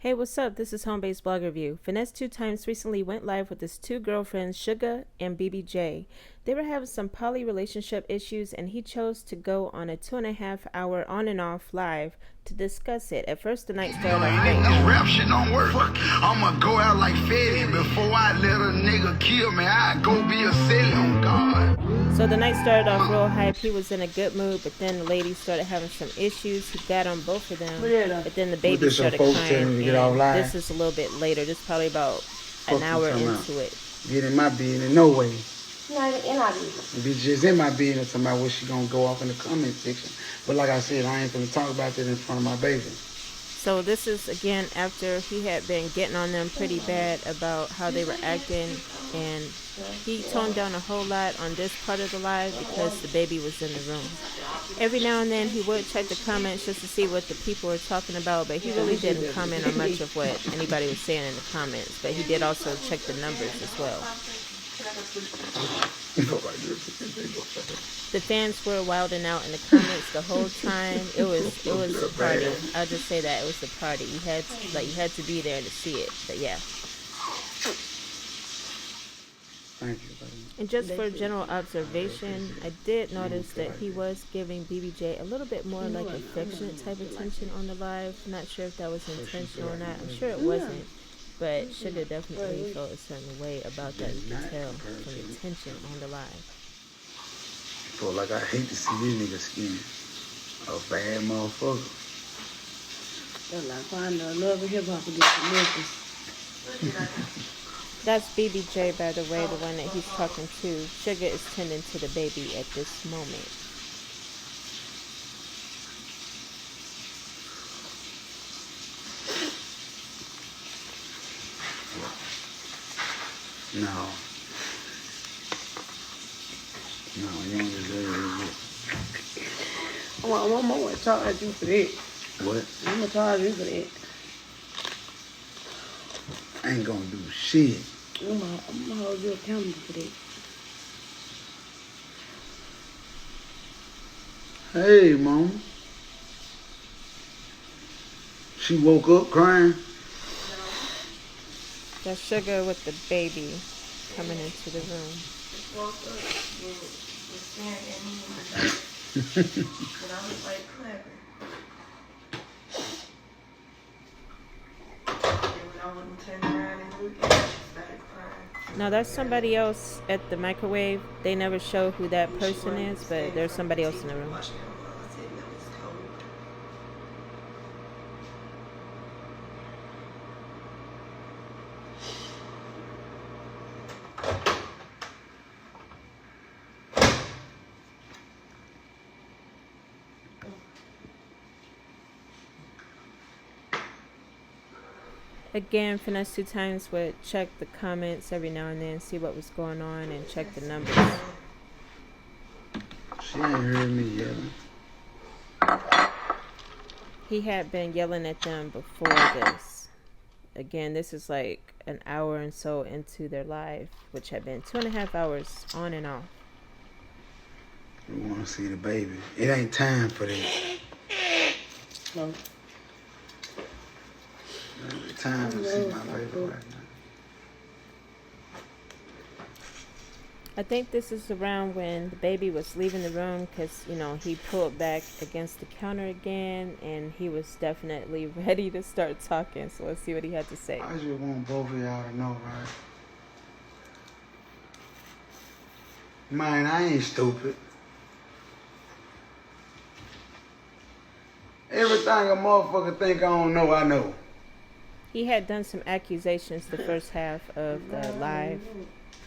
Hey, what's up? This is Home-Based Blog Review. Finesse2tymes recently went live with his two girlfriends, Shugga and BBJ. They were having some poly relationship issues, and he chose to go on a 2.5-hour on and off live to discuss it. At first, the night started off great. This rap shit don't work. I'ma go out like Fetty. Before I let a nigga kill me, I go be a silly on God. So the night started off real hype. He was in a good mood, but then the ladies started having some issues. He got on both of them, but then the baby started crying. This is a little bit later. This is probably about an hour into it. Get in my business, no way. Not even in our business. Bitch just in my business talking about what she gonna go off in the comment section. But like I said, I ain't gonna talk about that in front of my baby. So this is again after he had been getting on them pretty bad about how they were acting, and he toned down a whole lot on this part of the live because the baby was in the room. Every now and then he would check the comments just to see what the people were talking about, but he really didn't comment on much of what anybody was saying in the comments. But he did also check the numbers as well. The fans were wilding out in the comments the whole time. It was a party. I'll just say that it was a party. You had to be there to see it. But yeah. Thank you, buddy. And just for general observation, I did notice that he was giving BBJ a little bit more like affectionate type attention on the live. Not sure if that was intentional or not. I'm sure it wasn't. But Shugga definitely felt a certain way about that. You could tell from the tension on the live. Feel like I hate to see this nigga skin. A bad motherfucker. That's like finding a love of hip hop against the Memphis. That's BBJ, by the way, the one that he's talking to. Shugga is tending to the baby at this moment. No, you don't deserve it. I'm gonna charge you for that. What? I'm gonna charge you for that. I ain't gonna do shit. I'm gonna hold you accountable for that. Hey, mom. She woke up crying. That's Shugga with the baby coming into the room. Now that's somebody else at the microwave. They never show who that person is, but there's somebody else in the room. Again, Finesse2tymes would check the comments every now and then, see what was going on, and check the numbers. She ain't heard me yelling. He had been yelling at them before this. Again, this is like an hour and so into their live, which had been 2.5 hours on and off. We want to see the baby. It ain't time for that. No. Time to see my baby right now. I think this is around when the baby was leaving the room because, you know, he pulled back against the counter again and he was definitely ready to start talking. So let's see what he had to say. I just want both of y'all to know, right? Man, I ain't stupid. Everything a motherfucker think I don't know, I know. He had done some accusations the first half of the live,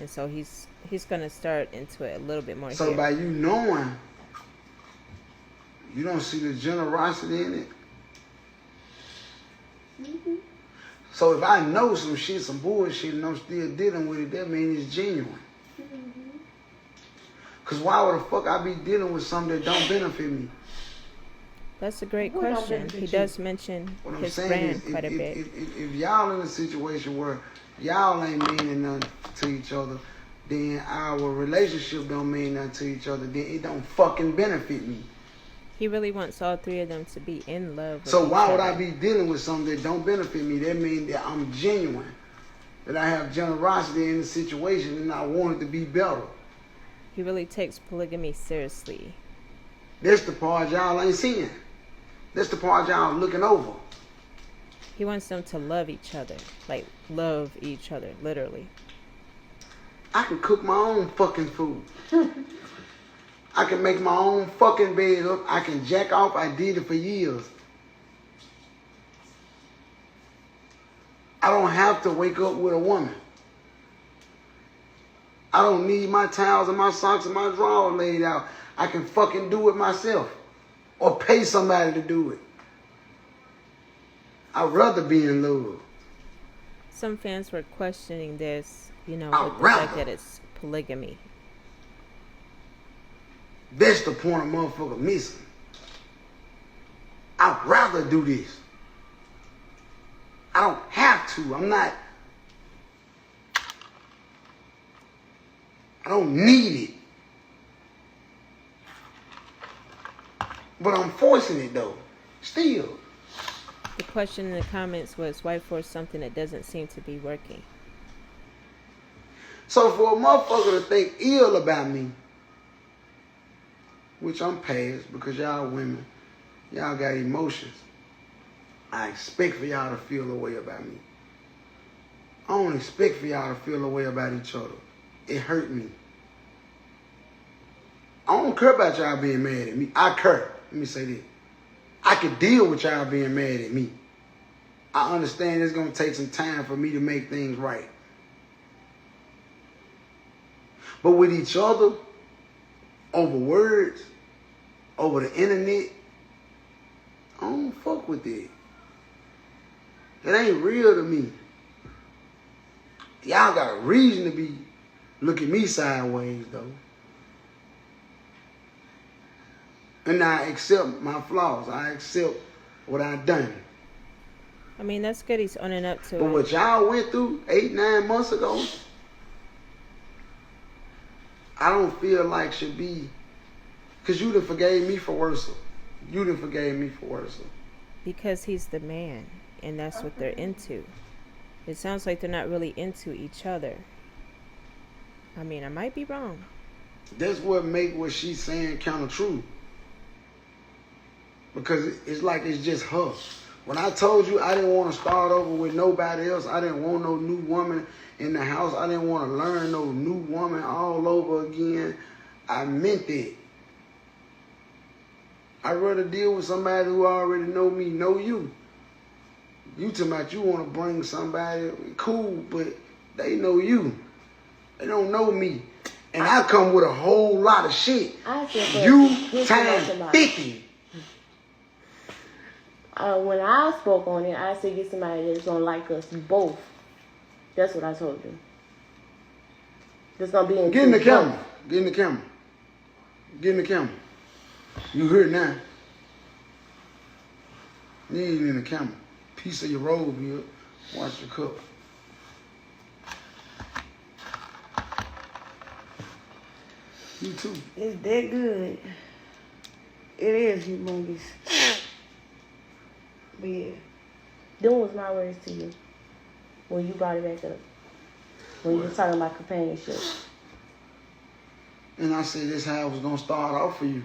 and so he's gonna start into it a little bit more. So here. by you knowing, you don't see the generosity in it. Mm-hmm. So if I know some shit, some bullshit, and I'm still dealing with it, that means it's genuine. Mm-hmm. Cause why would the fuck I be dealing with something that don't benefit me? That's a great question. He does mention his brand quite a bit. If y'all in a situation where y'all ain't meaning nothing to each other, then our relationship don't mean nothing to each other, then it don't fucking benefit me. He really wants all three of them to be in love with So each why would other. I be dealing with something that don't benefit me? That means that I'm genuine, that I have generosity in the situation, and I want it to be better. He really takes polygamy seriously. That's the part y'all ain't seeing. That's the part y'all looking over. He wants them to love each other. Like, love each other, literally. I can cook my own fucking food. I can make my own fucking bed up. I can jack off. I did it for years. I don't have to wake up with a woman. I don't need my towels and my socks and my drawers laid out. I can fucking do it myself. Or pay somebody to do it. I'd rather be in love. Some fans were questioning this, with the rather. fact that it's polygamy. That's the point of motherfucker missing. I'd rather do this. I don't have to. I don't need it. But I'm forcing it though. Still. The question in the comments was, why force something that doesn't seem to be working? So for a motherfucker to think ill about me, which I'm past because y'all women, y'all got emotions. I expect for y'all to feel a way about me. I don't expect for y'all to feel a way about each other. It hurt me. I don't care about y'all being mad at me. I care. Let me say this. I can deal with y'all being mad at me. I understand it's going to take some time for me to make things right. But with each other, over words, over the internet, I don't fuck with it. It ain't real to me. Y'all got a reason to be looking me sideways, though. And I accept my flaws. I accept what I done. I mean, that's good he's owning up to But it. what y'all went through 8-9 months ago, I don't feel like should be, because you done forgave me for worse. You done forgave me for worse. Because he's the man, and that's what they're into. It sounds like they're not really into each other. I mean, I might be wrong. That's what make what she's saying kind of true. Because it's like it's just her. When I told you I didn't want to start over with nobody else, I didn't want no new woman in the house, I didn't want to learn no new woman all over again, I meant it. I'd rather deal with somebody who already know me, know you. You talking about you want to bring somebody, cool, but they know you. They don't know me. And I come with a whole lot of shit. You times 50. When I spoke on it, I said get somebody that's gonna like us both. That's what I told you. That's gonna be in. Get in the camera. Get in the camera. Get in the camera. You heard now. You ain't in the camera. Piece of your robe here. Watch your cup. You too. It's that good. It is humongous. But yeah, them was my words to you when you brought it back up. When you was talking about companionship. And I said this how I was gonna start off for you.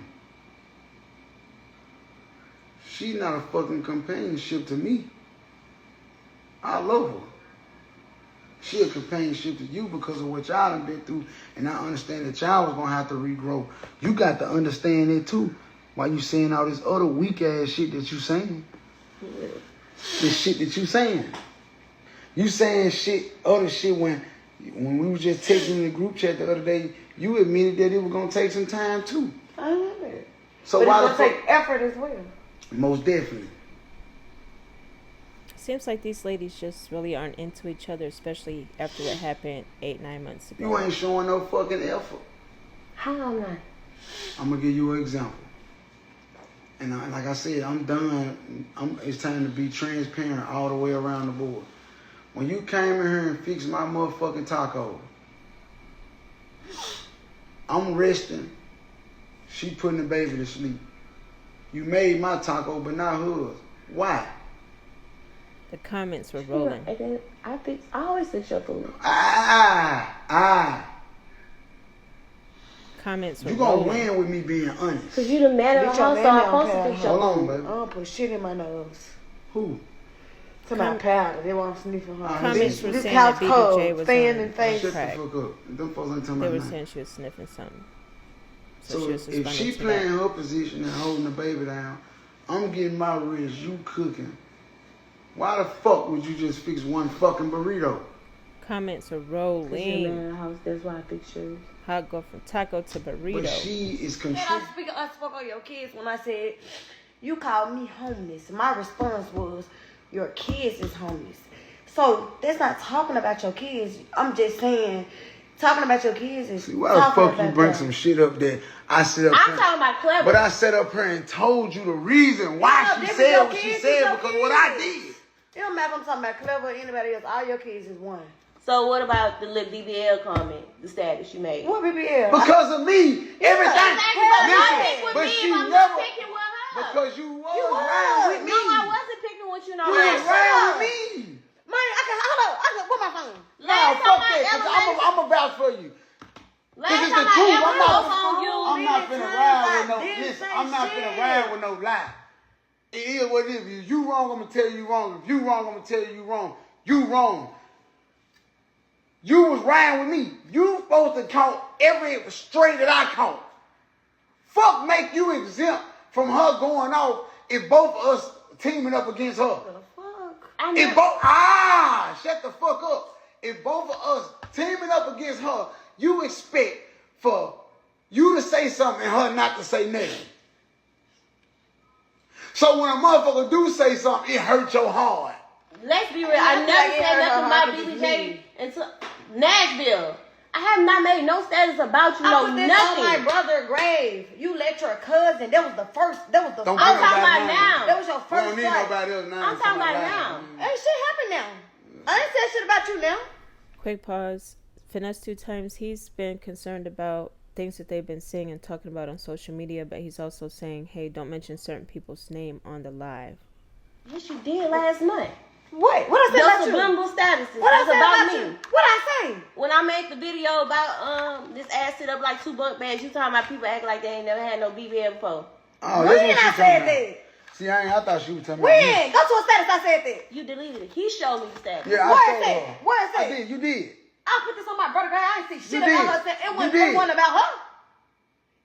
She's not a fucking companionship to me. I love her. She a companionship to you because of what y'all done been through, and I understand that y'all was gonna have to regrow. You got to understand it too. Why you saying all this other weak ass shit that you saying? Yeah. This shit that you saying. You saying shit, other shit when we was just texting in the group chat the other day, you admitted that it was gonna take some time too. I know that. So but why it's gonna take effort as well. Most definitely. Seems like these ladies just really aren't into each other, especially after what happened 8-9 months ago. You ain't showing no fucking effort. How am I? I'm gonna give you an example. And like I said, I'm done. It's time to be transparent all the way around the board. When you came in here and fixed my motherfucking taco, I'm resting. She putting the baby to sleep. You made my taco, but not hers. Why? The comments were rolling. I always fix your food. Comments were You gonna rolling. win with me being honest. Cause you the man of the house, so I'm supposed to fix your Hold food. on, baby. I don't put shit in my nose. Who? To my powder. They want sniffing her. Comments were This saying house that BBJ cold. was Fan on and face. Shut crack. the fuck up. Them folks ain't talking They about were nothing. saying she was sniffing something. So So she was if suspended she to playing that. her position and holding the baby down, I'm getting my wrist, you cooking. Why the fuck would you just fix one fucking burrito? Comments are Cause you the rolling. man of the house, that's why I fix yours. How it go from taco to burrito. But she is And contributing. I spoke on your kids when I said, you called me homeless. My response was, your kids is homeless. So that's not talking about your kids. I'm just saying, talking about your kids is See, why the talking fuck you about bring them. some shit up that I sit up I'm here- talking about clever. But I sat up here and told you the reason why Yeah, she this is said your what she kids, said it's your because of what I kids. did. It don't matter if I'm talking about Clever or anybody else. All your kids is one. So what about the little BBL comment, the status you made? What BBL? Because of me, everything. Exactly, but Listen, I pick with but me she if I'm never. picking with her. Because you was was. riding with me. No, I wasn't picking with you. No, You was shut riding up. with me. Money, I can hold on. Where my phone? Nah, Last fuck time I that. ever Cause I'm a vouch for you. Last This is time the truth. I ever I'm spoke on you. not many finna times ride I with no. didn't Listen, say I'm not shit. finna ride with no lie. It is what it is. If you wrong, I'm gonna tell you wrong. If you wrong, I'm gonna tell you wrong. You wrong. You was riding with me. You supposed to count every stray that I count. Fuck make you exempt from her going off if both of us teaming up against her. What the fuck? I If know. both shut the fuck up. If both of us teaming up against her, you expect for you to say something and her not to say nothing. So when a motherfucker do say something, it hurts your heart. Let's be real. I never said nothing about BBJ until Nashville. I have not made no status about you. I No put this nothing. on my brother's grave. You let your cousin. That was the first. That was the. Don't I'm bring talking nobody about name. now. That was your We first. don't need flight. nobody else now. I'm talking about now. Ain't shit happen now. I ain't said shit about you now. Quick pause. Finesse2tymes, he's been concerned about things that they've been saying and talking about on social media, but he's also saying, hey, don't mention certain people's name on the live. Yes, you did last month. What? What I said Those about you? subliminal statuses. What I That's said about about me. you? What I say? When I made the video about this ass sit up like 2 bunk beds, you talking about people act like they ain't never had no BBL before. Oh, When that's what I she said talking about. that? See, I thought she was talking about me. When? Go to a status. I said that. You deleted it. He showed me the status. Yeah, Where I is saw it? her. Where is I it? did. You did. I put this on my brother. I ain't see shit You did. about her. It You wasn't, did. it wasn't about her.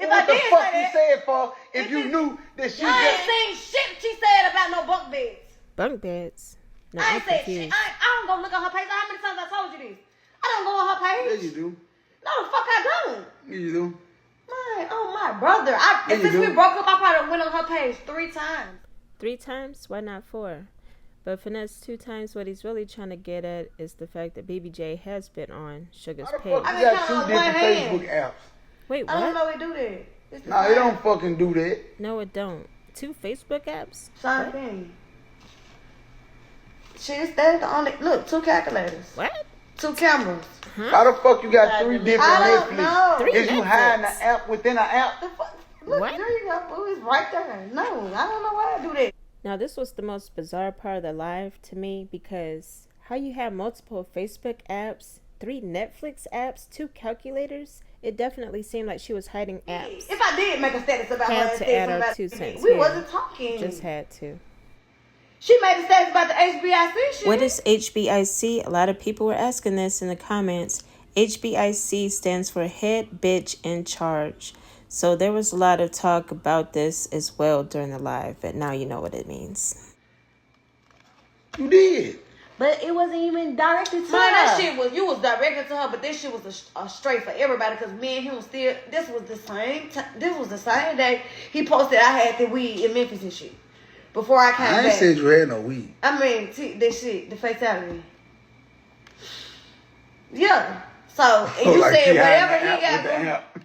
If What I the did fuck say you that, said for if If you it- knew that she I ain't just... seen shit she said about no bunk beds. Bunk beds? No, I I'm ain't said shit. confused. I don't go look at her page. How many times I told you this? I don't go on her Yeah, page. you do. No, the fuck I don't. Yeah, you do. Man, oh my brother. Yeah, you Since we do. broke up, I probably went on her page 3 times. 3 times? Why not 4? But Finesse2tymes, what he's really trying to get at is the fact that BBJ has been on Shugga's How the page. fuck I you been got counting 2 on different one hand. Facebook apps? Wait, I don't what? know we do that. It's the Nah, it same- don't fucking do that. No, it don't. 2 Facebook apps? Same What? thing. Shit, that's the only. Look, 2 calculators. What? 2 cameras. How the fuck you got 3 different I don't Netflix? know. 3 Is you hiding Netflix? the app within an app? The fuck? Look, What? there you go, boo. It's right there. No, I don't know why I do that. Now, this was the most bizarre part of the live to me because how you have multiple Facebook apps, 3 Netflix apps, 2 calculators, it definitely seemed like she was hiding apps. If I did make a status about Had her, and to said add something our about 2 the- cents we here. wasn't talking. Just had to. She made a status about the HBIC shit. What is HBIC? A lot of people were asking this in the comments. HBIC stands for head bitch in charge. So there was a lot of talk about this as well during the live, and now you know what it means. You did. But it wasn't even directed to Man, that her. shit was, you was directed to her, but this shit was a straight for everybody because me and him still, this was the same day he posted I had the weed in Memphis and shit. Before I came I ain't back. said you had no weed. I mean, this shit, the fatality. Yeah. So, and you Like said she hiding whatever the he app got with the going. app.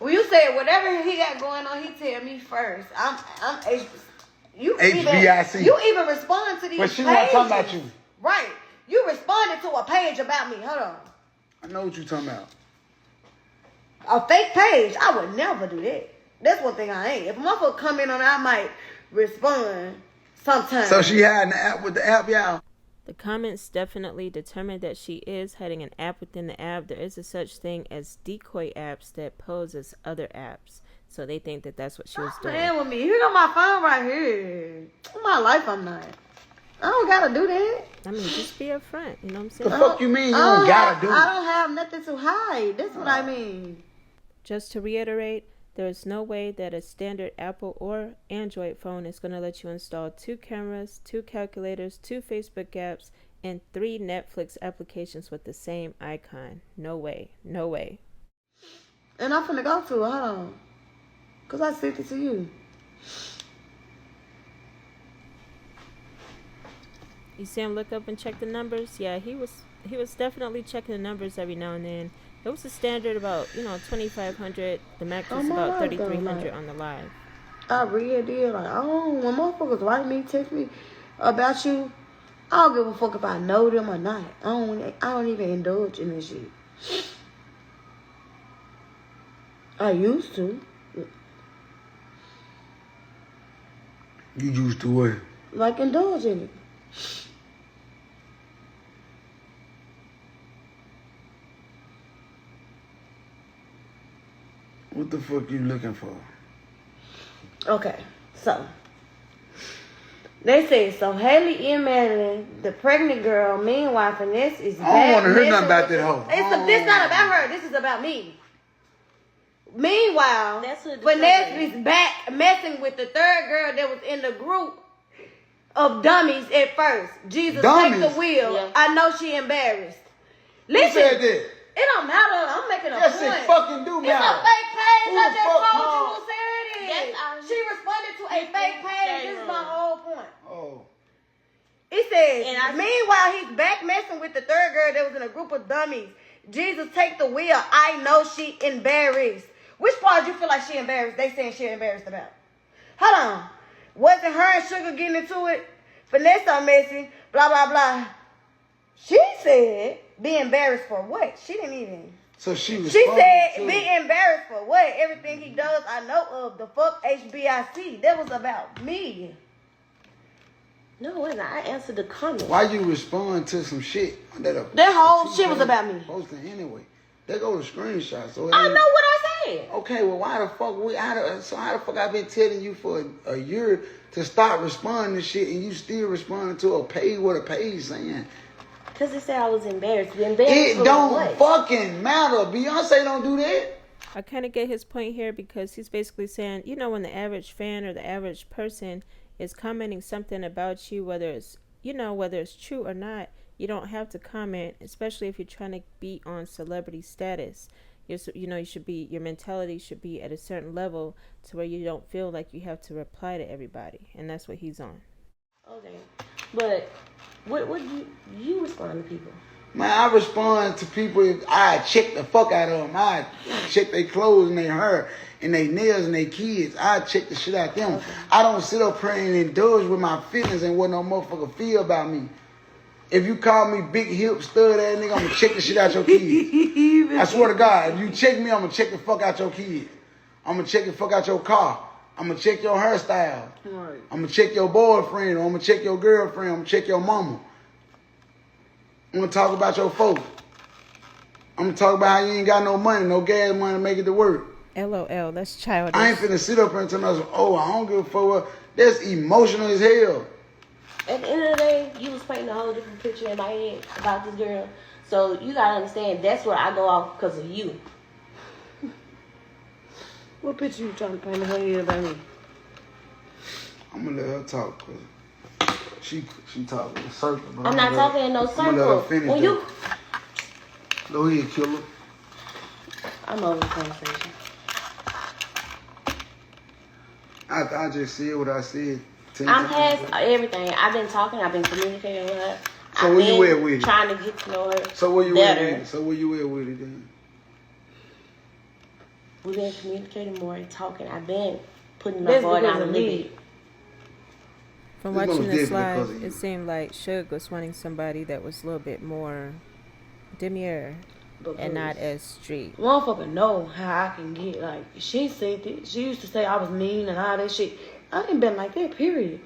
Well, you said whatever he got going on, he tell me first. You HBIC. You even respond to these But she pages. wasn't talking about you. Right. You responded to a page about me. Hold on. I know what you talking about. A fake page. I would never do that. That's one thing I ain't. If a motherfucker come in on it, I might respond sometimes. So she had the app with the app, y'all. The comments definitely determined that she is hiding an app within the app. There is a such thing as decoy apps that pose as other apps. So they think that that's what she was doing. Man with me. Here go my phone right here. In my life, I'm not. I don't gotta do that. I mean, just be upfront. You know what I'm saying? The fuck you mean you don't gotta do it? I don't have nothing to hide. That's what I mean. Just to reiterate, there is no way that a standard Apple or Android phone is going to let you install 2 cameras, 2 calculators, 2 Facebook apps, and 3 Netflix applications with the same icon. No way. No way. And I'm finna go to it. Hold on. Because I sent it to you. You see him look up and check the numbers? Yeah, he was definitely checking the numbers every now and then. It was a standard about, 2,500. The max was about 3,300 on the live. I really did. Like, when motherfuckers write me, text me about you, I don't give a fuck if I know them or not. I don't even indulge in this shit. I used to. You used to what? Like, indulge in it. What the fuck you looking for? Okay, so they say so. Haley emailing the pregnant girl. Meanwhile, Finesse is. I don't want to hear nothing about that hoe. This not about her. This is about me. Meanwhile, Finesse is back messing with the third girl that was in the group of dummies at first. Jesus, take the wheel. Yeah. I know she embarrassed. Listen. Who said that? It don't matter. I'm making a yes, point. It fucking do matter. It's a fake page. Who I just told you called? who said it. Yes, she responded to a fake page. This is my whole point. Oh. It says, meanwhile, he's back messing with the third girl that was in a group of dummies. Jesus, take the wheel. I know she embarrassed. Which part you feel like she embarrassed? They saying she embarrassed about. Hold on. Wasn't her and Shugga getting into it? Finesse are messy. Blah, blah, blah. She said, be embarrassed for what? She didn't even. So she said, be embarrassed for what? Everything he does, I know of. The fuck HBIC. That was about me. No, it wasn't. I answered the comment. Why you respond to some shit? That whole shit was about me. Posting anyway. They go to screenshots. So I know what I said. Okay, well, why the fuck how the fuck I've been telling you for a year to stop responding to shit and you still responding to a page what a page saying? Because it said I was embarrassed. It don't fucking matter. Beyonce don't do that. I kind of get his point here because he's basically saying, when the average fan or the average person is commenting something about you, whether it's true or not, you don't have to comment, especially if you're trying to be on celebrity status. Your mentality should be at a certain level to where you don't feel like you have to reply to everybody, and that's what he's on. Okay, but what do you respond to people? Man, I respond to people if I check the fuck out of them. I check their clothes and their hair and their nails and their kids. I check the shit out them. Okay. I don't sit up here and indulge with my feelings and what no motherfucker feel about me. If you call me big hip stud ass nigga, I'm gonna check the shit out your kids. I swear to God, if you check me, I'm gonna check the fuck out your kids. I'm gonna check the fuck out your car. I'm gonna check your hairstyle. Right. I'm gonna check your boyfriend, or I'm gonna check your girlfriend. I'm gonna check your mama. I'm gonna talk about your folks. I'm gonna talk about how you ain't got no money, no gas money to make it to work. LOL, that's childish. I ain't finna sit up here and tell myself, I don't give a fuck. That's emotional as hell. At the end of the day, you was painting a whole different picture in my head about this girl. So you gotta understand, that's where I go off because of you. What picture you trying to paint in her head about me? I'm gonna let her talk, cause she talking in a circle. I'm not talking in no circle. When you go ahead, killer. I'm over the conversation. I just said what I said. I'm past everything. I've been talking. I've been communicating with her. So where you at with it? Trying to get to know her. So where you at with it? So where you at with it then? We've been communicating more and talking. I've been putting my guard down a little bit. From watching this live, it seemed like Shugga was wanting somebody that was a little bit more demure. and not as street. Motherfucker know how I can get. Like, she said it. She used to say I was mean and all that shit. I ain't been like that, period.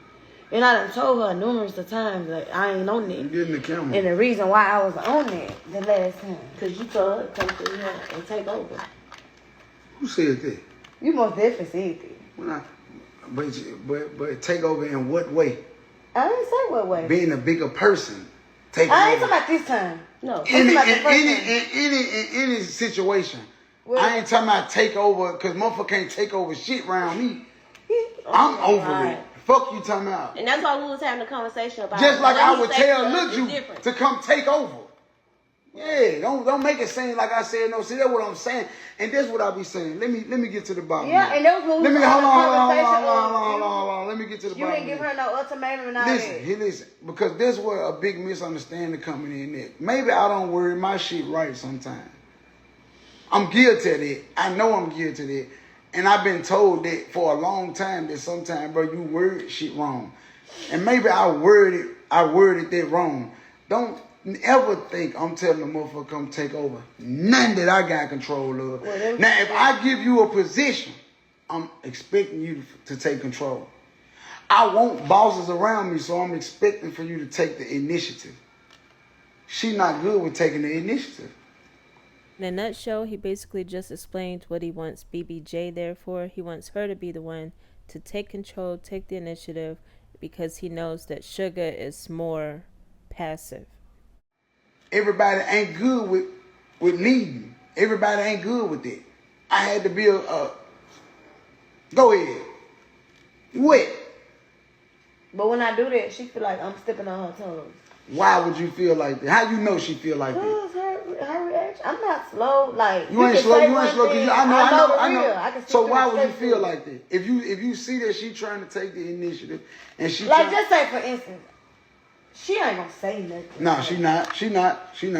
And I done told her numerous of times that I ain't on that. Get in the camera. And the reason why I was on that the last time, because you told her to come through here and take over. Who said that? You most definitely said that. But take over in what way? I didn't say what way. Being a bigger person. Take I ain't over. talking about this time. No. In any situation. Well, I ain't talking about take over, because motherfucker can't take over shit around me. I'm over it. Fuck you talking about. And that's why we was having a conversation about Just like I would tell Lil Lil to come take over. Yeah, don't make it seem like I said no. See, that's what I'm saying. And that's what I be saying. Let me get to the bottom. Yeah, and that was when we hold on. Let me get to the you bottom. You didn't give her no ultimatum and all that. Listen, because this where a big misunderstanding coming in there. Maybe I don't word my shit right sometimes. I'm guilty of it. I know I'm guilty of it. And I've been told that for a long time that sometimes, bro, you word shit wrong. And maybe I worded that wrong. Don't ever think I'm telling the motherfucker come take over. None that I got control of. Now, if I give you a position, I'm expecting you to take control. I want bosses around me, so I'm expecting for you to take the initiative. She not good with taking the initiative. In a nutshell, he basically just explained what he wants BBJ there for. He wants her to be the one to take control, take the initiative, because he knows that Shugga is more passive. Everybody ain't good with leading. Everybody ain't good with it. I had to be a go ahead. What? But when I do that, she feel like I'm stepping on her toes. Why would you feel like that? How you know she feel like that? Cause her reaction. I'm not slow. Like you ain't slow. You ain't slow. Cause I know. I can so why would you feel like that? If you see that she trying to take the initiative and she like just say for instance, she ain't gonna say nothing. No, she not. She not. She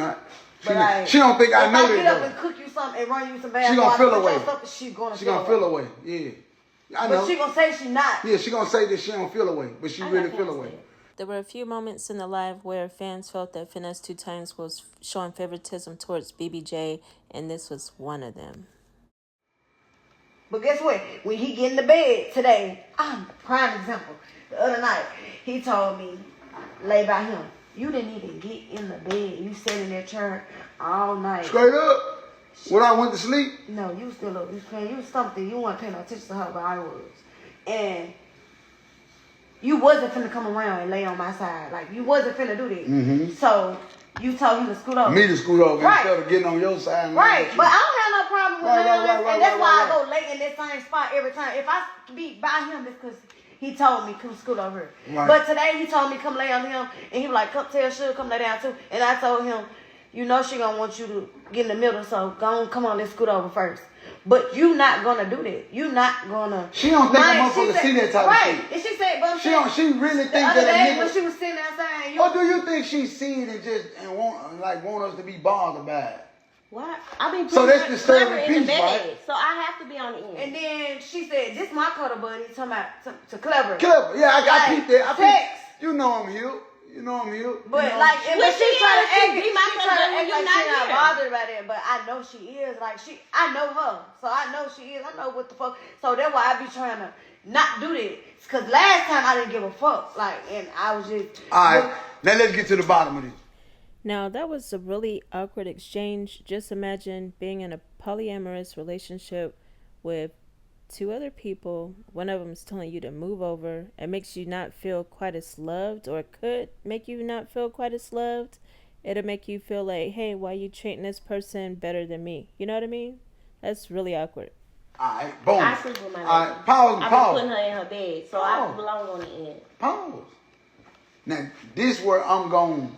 Like, she don't think I know that. If I get up and cook you something and run you some bad, she gonna feel away. She gonna feel away. Yeah, I know. But she gonna say she not. Yeah, she gonna say that she don't feel away, but she really feel away. There were a few moments in the live where fans felt that Finesse2tymes was showing favoritism towards BBJ, and this was one of them. But guess what? When he get in the bed today, I'm the prime example. The other night, he told me, lay by him. You didn't even get in the bed. You sat in that chair all night. Straight up? When I went to sleep? No, you still up. You was something. You weren't paying no attention to her, but I was. And you wasn't finna come around and lay on my side. Like, you wasn't finna do that. Mm-hmm. So, you told him to scoot over. Me to scoot over right. instead of getting on your side. Right. But I don't have no problem with him. Right, and that's why I go lay in that same spot every time. If I be by him, it's because he told me, come scoot over here. Right. But today, he told me, come lay on him. And he was like, come tell Shugga, come lay down too. And I told him, you know she gonna want you to get in the middle, so go on, come on, let's scoot over first. But you not gonna do that. You not gonna. She don't think a motherfucker see that type of shit. And she said, but she really think that a nigga. When she was sitting there saying, or do you think she seen it and want us to be bothered by it? What? I mean, so that's disturbing in the piece, bed, right? so I have to be on the end. And then she said, "This my cuddle buddy." Talking about to Clever. Clever, yeah, I peeped that. Text. You know I'm here. But like, but she try to act, she not bothered by that. But I know she is. Like I know her, so I know she is. I know what the fuck. So that's why I be trying to not do that. Cause last time I didn't give a fuck. Like, and I was just. All right, now let's get to the bottom of this. Now, that was a really awkward exchange. Just imagine being in a polyamorous relationship with two other people. One of them is telling you to move over. It makes you not feel quite as loved, or could make you not feel quite as loved. It'll make you feel like, hey, why are you treating this person better than me? You know what I mean? That's really awkward. All right, boom. I sleep with my lady. All right, pause. I've been putting her in her bed, so I belong on the end. Pause. Now, this where I'm going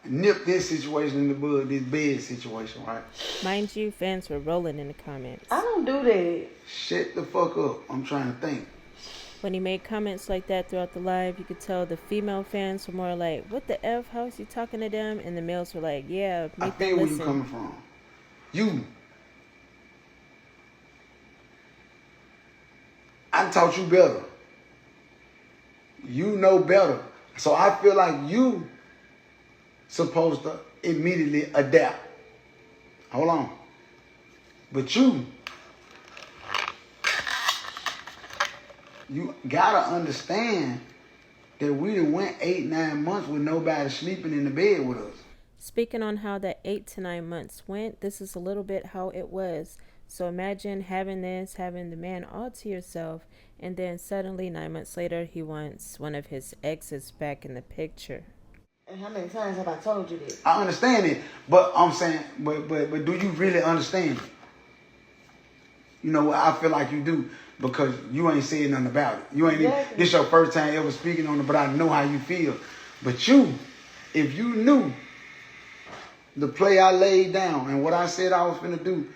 nip this situation in the bud, this bed situation, right? Mind you, fans were rolling in the comments. I don't do that. Shut the fuck up. I'm trying to think. When he made comments like that throughout the live, you could tell the female fans were more like, what the F? How is he talking to them? And the males were like, yeah, make I them think where listen. you coming from. You. I taught you better. You know better. So I feel like you supposed to immediately adapt. Hold on. But you gotta understand that we done went 8-9 months with nobody sleeping in the bed with us. Speaking on how that 8 to 9 months went, this is a little bit how it was. So imagine having the man all to yourself, and then suddenly 9 months later, he wants one of his exes back in the picture. And how many times have I told you this? I understand it, but I'm saying, but do you really understand it? You know what? I feel like you do, because you ain't saying nothing about it. You ain't. Exactly. This your first time ever speaking on it, but I know how you feel. But you, if you knew the play I laid down and what I said I was finna do,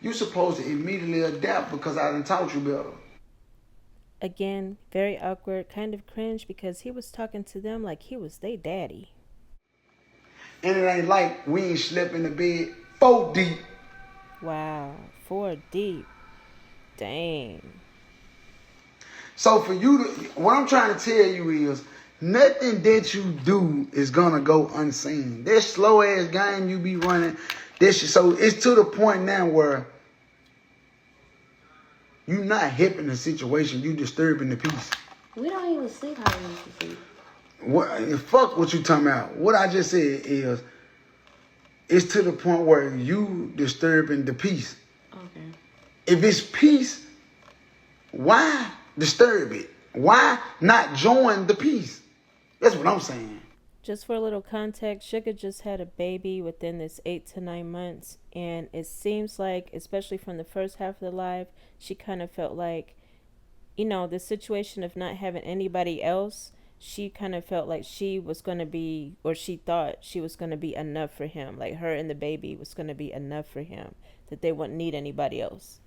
you supposed to immediately adapt, because I done taught you better. Again, very awkward, kind of cringe, because he was talking to them like he was their daddy. And it ain't like we ain't slept in the bed 4 deep. Wow, 4 deep. Dang. So for you to, what I'm trying to tell you is, nothing that you do is gonna go unseen. This slow ass game you be running, so it's to the point now where you not hipping the situation, you disturbing the peace. We don't even sleep how we used to sleep. What? Fuck what you talking about. What I just said is, it's to the point where you disturbing the peace. Okay. If it's peace, why disturb it? Why not join the peace? That's what I'm saying. Just for a little context, Shugga just had a baby within this 8 to 9 months, and it seems like, especially from the first half of the live, she kind of felt like, you know, the situation of not having anybody else, she kind of felt like she was going to be, or she thought she was going to be enough for him, like her and the baby was going to be enough for him, that they wouldn't need anybody else.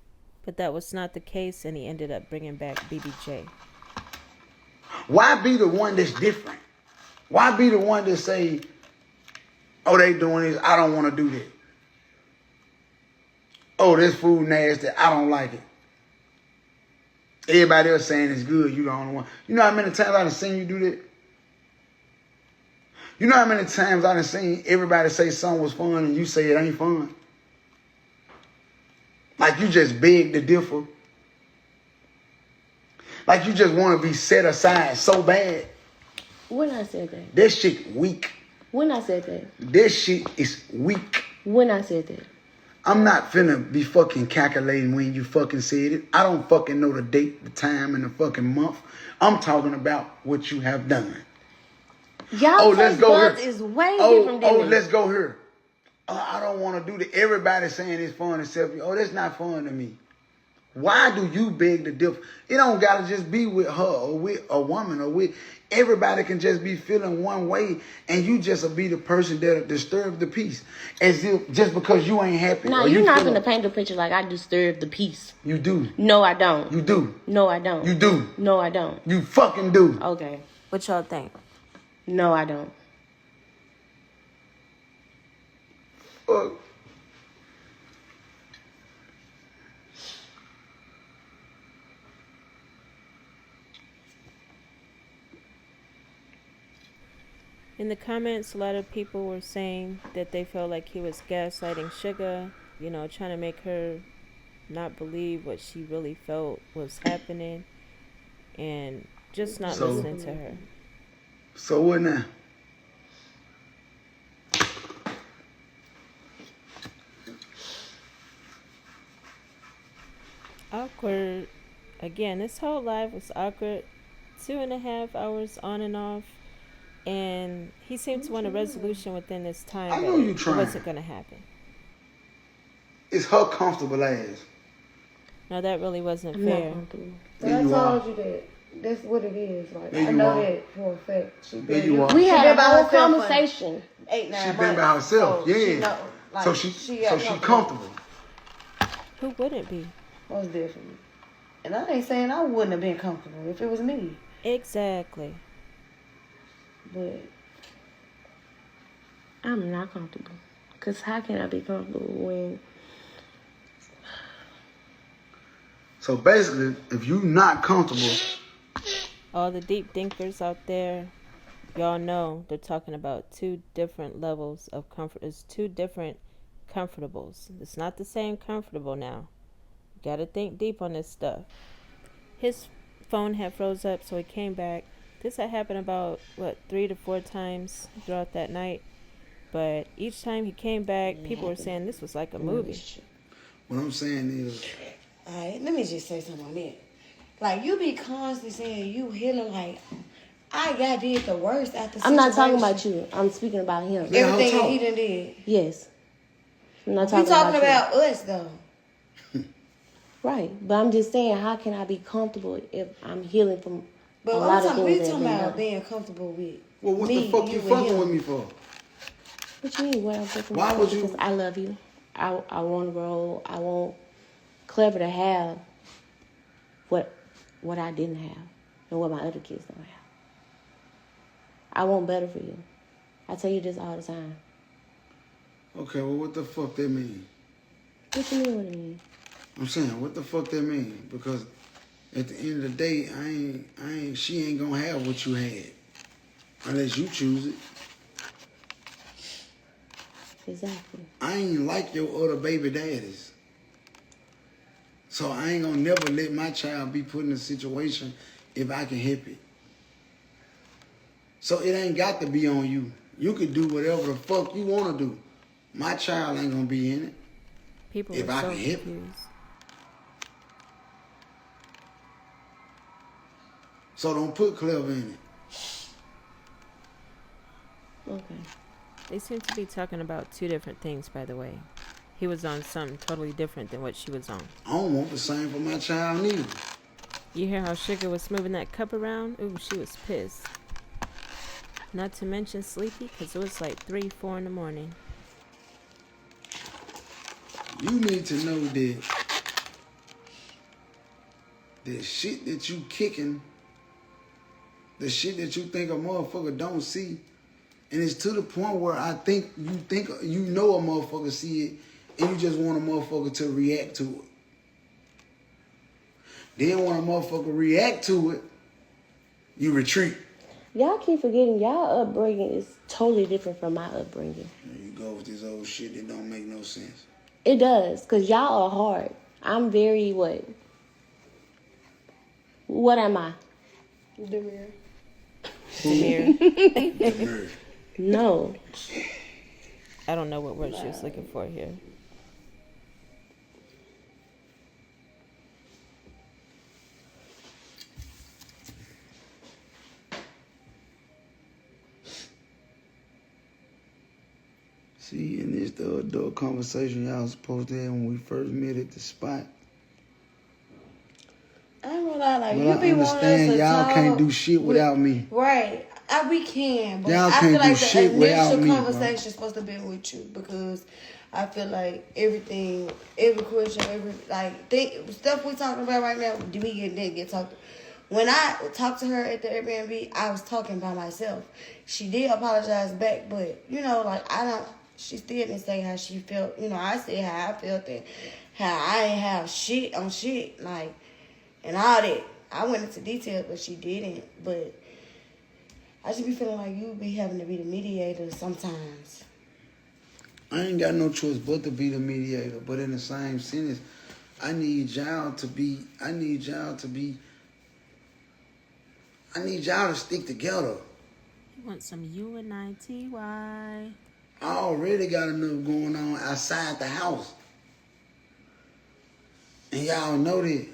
But that was not the case, and he ended up bringing back BBJ. Why be the one that's different? Why be the one that say, oh, they doing this, I don't want to do that. Oh, this food nasty, I don't like it. Everybody else saying it's good, you the only one. You know how many times I done seen you do that? You know how many times I done seen everybody say something was fun and you say it ain't fun? Like you just beg to differ. Like you just want to be set aside so bad. When I said that. That shit weak. When I said that. That shit is weak. When I said that. I'm not finna be fucking calculating when you fucking said it. I don't fucking know the date, the time, and the fucking month. I'm talking about what you have done. Y'all let's go here. Is way different than me. Let's go here. I don't want to do that. Everybody saying it's fun except you. Oh, that's not fun to me. Why do you beg to differ? It don't gotta just be with her or with a woman or with everybody can just be feeling one way, and you just will be the person that'll disturb the peace. As if just because you ain't happy. No, you're not gonna paint the picture like I disturb the peace. You do. No, I don't. You do. No, I don't. You do. No, I don't. You fucking do. Okay. What y'all think? No, I don't. In the comments, a lot of people were saying that they felt like he was gaslighting Shugga, you know, trying to make her not believe what she really felt was happening and just not listening to her. So what now? Awkward. Again, this whole live was awkward. 2.5 hours on and off. And he seemed to want a resolution within this time. I know you trying. It wasn't going to happen. It's her comfortable ass. No, that really wasn't fair. But I told you that. That's what it is. Like I know that for a fact. We had a whole conversation. 8-9 months. She been by herself. So yeah. She know, like, so she comfortable. Who wouldn't be? Most definitely. And I ain't saying I wouldn't have been comfortable if it was me. Exactly. But I'm not comfortable. Because how can I be comfortable when... So basically, if you not comfortable... All the deep thinkers out there, y'all know they're talking about two different levels of comfort. It's two different comfortables. It's not the same comfortable now. Gotta think deep on this stuff. His phone had froze up, so he came back. This had happened about, 3 to 4 times throughout that night. But each time he came back, people were saying this was like a movie. What I'm saying is... Alright, let me just say something on that. Like, you be constantly saying you healing like, I got did the worst after I'm not talking about you. I'm speaking about him. Everything that he done did. Yes. I'm not You talking about us, though. Right. But I'm just saying, how can I be comfortable if I'm healing from but a lot of things? We talking about being comfortable with Well, what me, the fuck you fucking with me for? What you mean? What I'm fucking Why with? would you? Because I love you. I want to grow. I want Clever to have what I didn't have and what my other kids don't have. I want better for you. I tell you this all the time. Okay, well, what the fuck that mean? What you mean? What it mean? I'm saying, what the fuck that mean? Because at the end of the day, she ain't gonna have what you had unless you choose it. Exactly. I ain't like your other baby daddies. So I ain't gonna never let my child be put in a situation if I can help it. So it ain't got to be on you. You could do whatever the fuck you wanna do. My child ain't gonna be in it. People if were I so can help it. confused. So don't put Clever in it. Okay. They seem to be talking about two different things, by the way. He was on something totally different than what she was on. I don't want the same for my child neither. You hear how Shugga was moving that cup around? Ooh, she was pissed. Not to mention sleepy, because it was like 3, 4 in the morning. You need to know that the shit that you kicking, the shit that you think a motherfucker don't see, and it's to the point where I think you know a motherfucker see it, and you just want a motherfucker to react to it. Then when a motherfucker react to it, you retreat. Y'all keep forgetting y'all upbringing is totally different from my upbringing. There you go with this old shit that don't make no sense. It does, because y'all are hard. I'm very what? What am I? Demir. Demir. No. I don't know what word she was looking for here. See, and it's the adult conversation y'all was supposed to have when we first met at the spot. I ain't gonna lie, like, But you I be wanting us understand to y'all talk can't do shit without me. Right. We can, but Y'all I can't feel like do shit the without initial me, bro. conversation is supposed to be with you because I feel like everything, every question, stuff we talking about right now, didn't get talked. When I talked to her at the Airbnb, I was talking by myself. She did apologize back, but she still didn't say how she felt. I said how I felt and how I ain't have shit on shit, like, and all that. I went into detail, but she didn't. But I just be feeling like you be having to be the mediator sometimes. I ain't got no choice but to be the mediator. But in the same sentence, I need y'all to stick together. You want some UNITY? I already got enough going on outside the house. And y'all know that.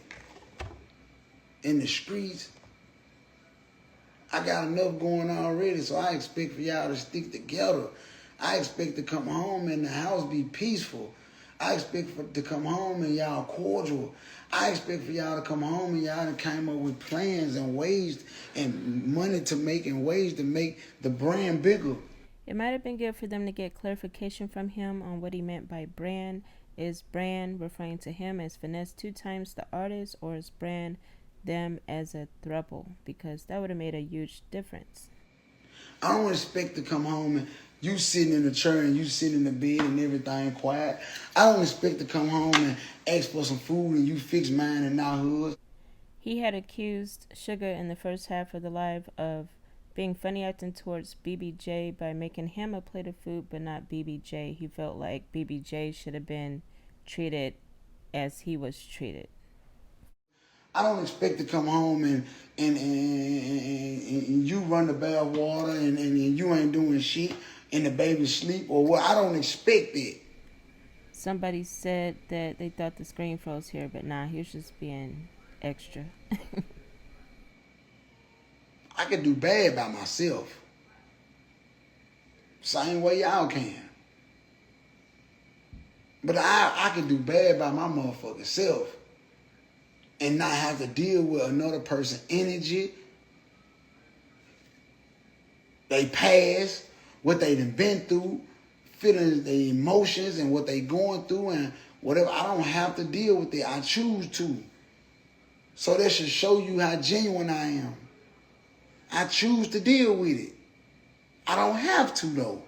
In the streets, I got enough going on already, so I expect for y'all to stick together. I expect to come home and the house be peaceful. I expect to come home and y'all cordial. I expect for y'all to come home and y'all done came up with plans and ways and money to make and ways to make the brand bigger. It might have been good for them to get clarification from him on what he meant by brand. Is brand referring to him as Finesse2tymes, the artist, or is brand them as a throuple? Because that would have made a huge difference. I don't expect to come home and you sitting in the chair and you sitting in the bed and everything quiet. I don't expect to come home and ask for some food and you fix mine and not hers. He had accused Shugga in the first half of the live of being funny acting towards BBJ by making him a plate of food but not BBJ. He felt like BBJ should have been treated as he was treated. I don't expect to come home and you run the bath water and you ain't doing shit and the baby sleep or what. I don't expect it. Somebody said that they thought the screen froze here, but nah, he was just being extra. I could do bad by myself. Same way y'all can. But I could do bad by my motherfucking self and not have to deal with another person's energy, they past, what they done been through, feeling the emotions and what they going through and whatever. I don't have to deal with it. I choose to. So that should show you how genuine I am. I choose to deal with it. I don't have to, though.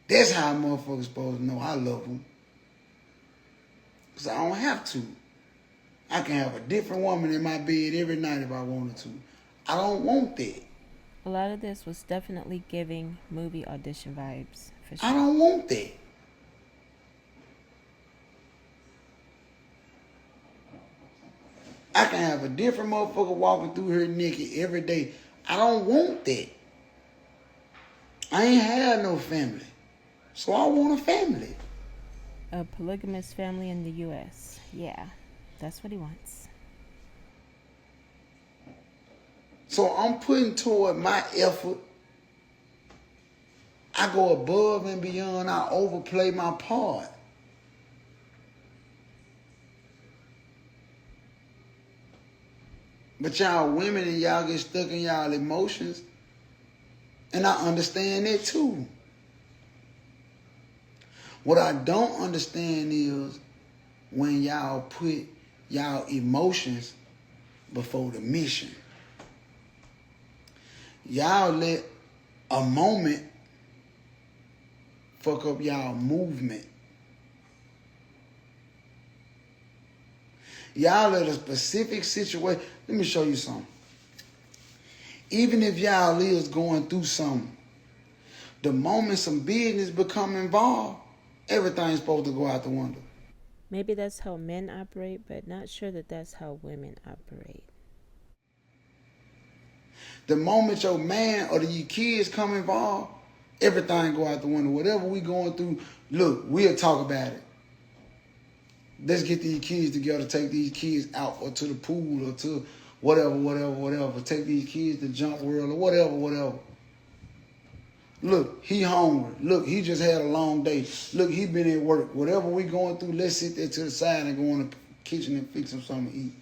That's how motherfuckers supposed to know I love them. Because I don't have to. I can have a different woman in my bed every night if I wanted to. I don't want that. A lot of this was definitely giving movie audition vibes, for sure. I don't want that. I can have a different motherfucker walking through here naked every day. I don't want that. I ain't had no family. So I want a family. A polygamous family in the U.S. Yeah, that's what he wants. So I'm putting toward my effort. I go above and beyond. I overplay my part. But y'all women and y'all get stuck in y'all emotions. And I understand that too. What I don't understand is when y'all put y'all emotions before the mission. Y'all let a moment fuck up y'all movement. Y'all let a specific situation. Let me show you something. Even if y'all is going through something, the moment some business become involved, everything's supposed to go out the window. Maybe that's how men operate, but not sure that that's how women operate. The moment your man or your kids come involved, everything go out the window. Whatever we going through, look, we'll talk about it. Let's get these kids together, take these kids out or to the pool or to whatever. Take these kids to Jump World or whatever. Look, he hungry. Look, he just had a long day. Look, he been at work. Whatever we going through, let's sit there to the side and go in the kitchen and fix him something to eat.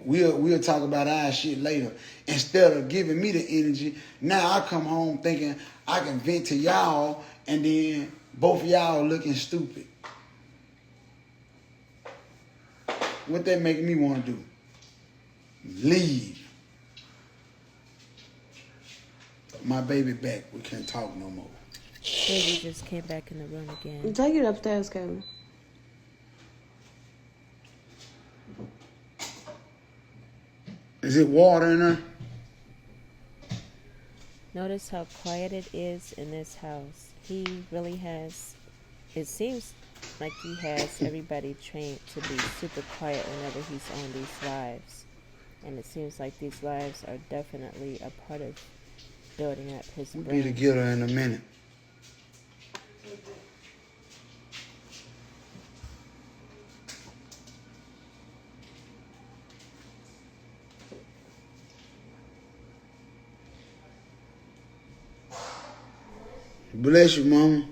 We'll talk about our shit later. Instead of giving me the energy, now I come home thinking I can vent to y'all and then both of y'all looking stupid. What that make me want to do? Leave. My baby back. We can't talk no more. Baby just came back in the room again. Take it upstairs, Kevin. Is it water in there? Notice how quiet it is in this house. He really has, it seems like he has everybody trained to be super quiet whenever he's on these lives. And it seems like these lives are definitely a part of building up his We'll brain. be together in a minute. Bless you, mama.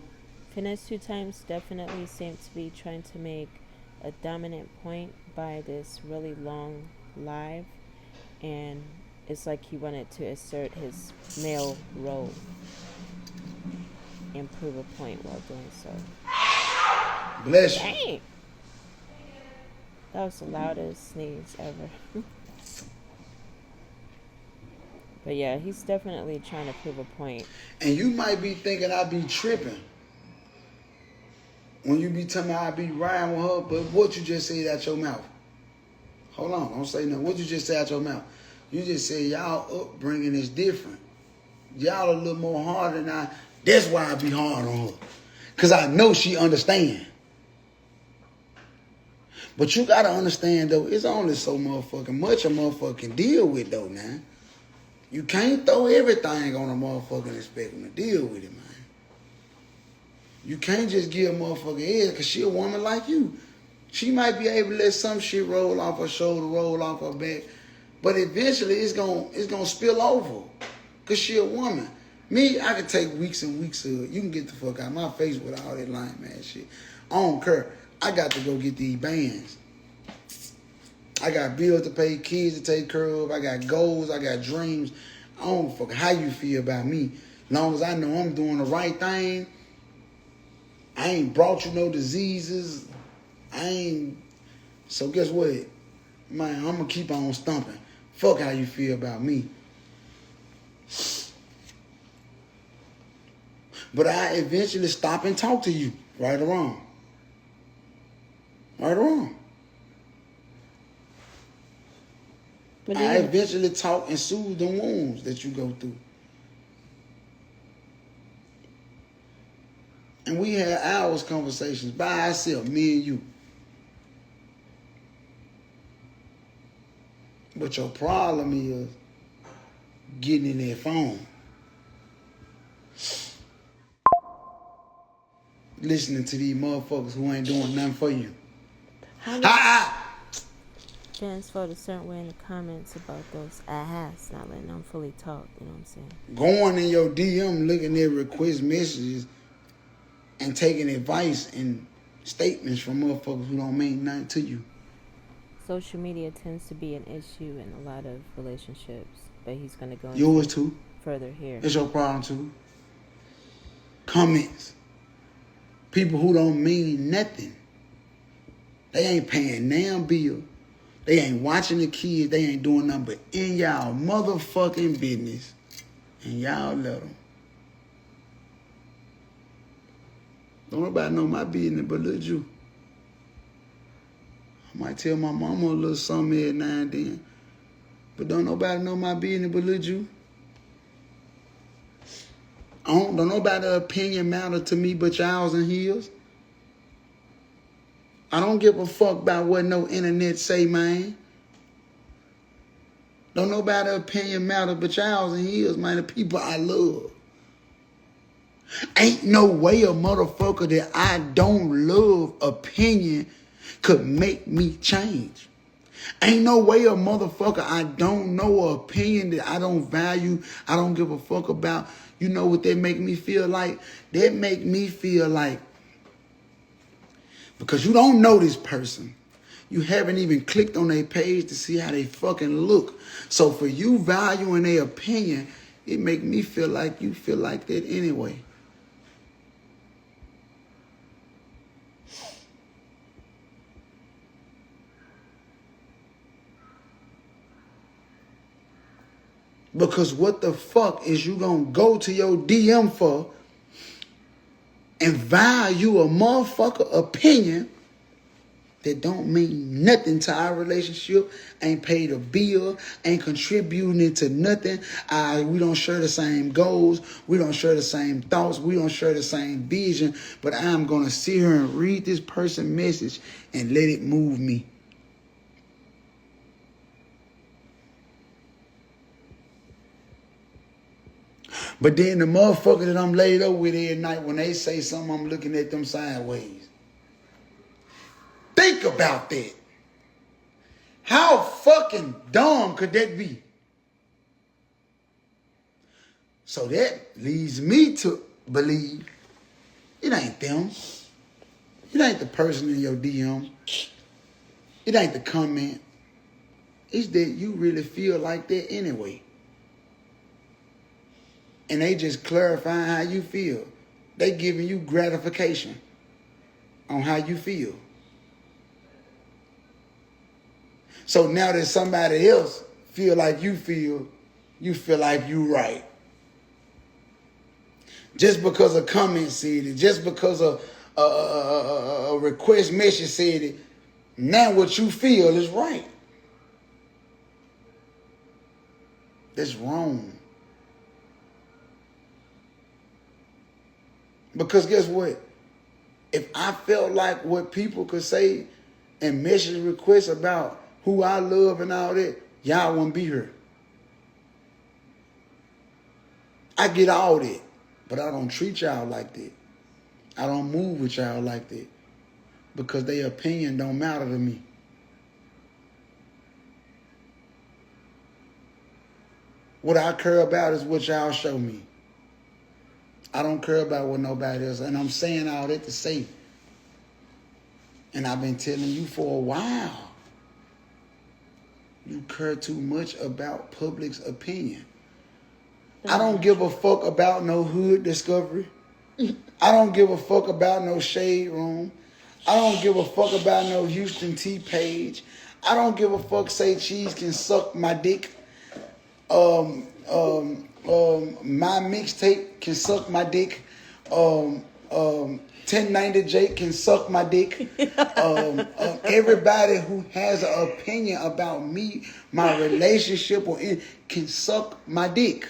Finesse2tymes definitely seemed to be trying to make a dominant point by this really long live, and it's like he wanted to assert his male role and prove a point while doing so. Bless you. Dang! That was the loudest sneeze ever. But yeah, he's definitely trying to prove a point. And you might be thinking I be tripping when you be telling me I be riding with her, but what you just said out your mouth? Hold on, don't say nothing. What you just say out your mouth? You just said y'all upbringing is different. Y'all a little more hard than I. That's why I be hard on her. Because I know she understand. But you got to understand, though, it's only so motherfucking much a motherfucker can deal with, though, now. You can't throw everything on a motherfucker and expect him to deal with it, man. You can't just give a motherfucker head because she a woman like you. She might be able to let some shit roll off her shoulder, roll off her back, but eventually it's gonna spill over because she a woman. Me, I can take weeks and weeks of it. You can get the fuck out of my face with all that lying man shit. I don't care. I got to go get these bands. I got bills to pay, kids to take care of. I got goals. I got dreams. I don't fuck how you feel about me. As long as I know I'm doing the right thing, I ain't brought you no diseases. So guess what? Man, I'm going to keep on stumping. Fuck how you feel about me. But I eventually stop and talk to you. Right or wrong. Right or wrong. I eventually talk and soothe the wounds that you go through. And we had hours conversations by ourselves, me and you. But your problem is getting in that phone. Listening to these motherfuckers who ain't doing nothing for you. Fans felt a certain way in the comments about those ahas, not letting them fully talk, you know what I'm saying? Going in your DM, looking at request messages, and taking advice and statements from motherfuckers who don't mean nothing to you. Social media tends to be an issue in a lot of relationships, but he's going to go into yours too. Further here. It's your problem too. Comments. People who don't mean nothing. They ain't paying damn bill. They ain't watching the kids. They ain't doing nothing but in y'all motherfucking business. And y'all let them. Don't nobody know my business but little you. I might tell my mama a little something every now and then. But don't nobody know my business but little you. Don't nobody opinion matter to me but y'all's and his. I don't give a fuck about what no internet say, man. Don't nobody opinion matter but y'all's and his, man. The people I love. Ain't no way a motherfucker that I don't love opinion could make me change. Ain't no way a motherfucker I don't know an opinion that I don't value, I don't give a fuck about. You know what that make me feel like? That make me feel like, because you don't know this person. You haven't even clicked on their page to see how they fucking look. So for you valuing their opinion, it make me feel like you feel like that anyway. Because what the fuck is you gonna go to your DM for and value a motherfucker opinion that don't mean nothing to our relationship, ain't paid a bill, ain't contributing to nothing. We don't share the same goals. We don't share the same thoughts. We don't share the same vision. But I'm gonna sit here and read this person's message and let it move me. But then the motherfucker that I'm laid up with every night, when they say something, I'm looking at them sideways. Think about that. How fucking dumb could that be? So that leads me to believe it ain't them. It ain't the person in your DM. It ain't the comment. It's that you really feel like that anyway. And they just clarifying how you feel. They giving you gratification on how you feel. So now that somebody else feel like you feel like you right. Just because a comment said it, just because a request message said it, now what you feel is right. That's wrong. Because guess what? If I felt like what people could say and message requests about who I love and all that, y'all wouldn't be here. I get all that, but I don't treat y'all like that. I don't move with y'all like that because their opinion don't matter to me. What I care about is what y'all show me. I don't care about what nobody else. And I'm saying all that to say. And I've been telling you for a while. You care too much about public's opinion. I don't give a fuck about no hood discovery. I don't give a fuck about no shade room. I don't give a fuck about no Houston T page. I don't give a fuck say cheese can suck my dick. My mixtape can suck my dick. 1090 Jake can suck my dick. Everybody who has an opinion about me, my relationship, or can suck my dick.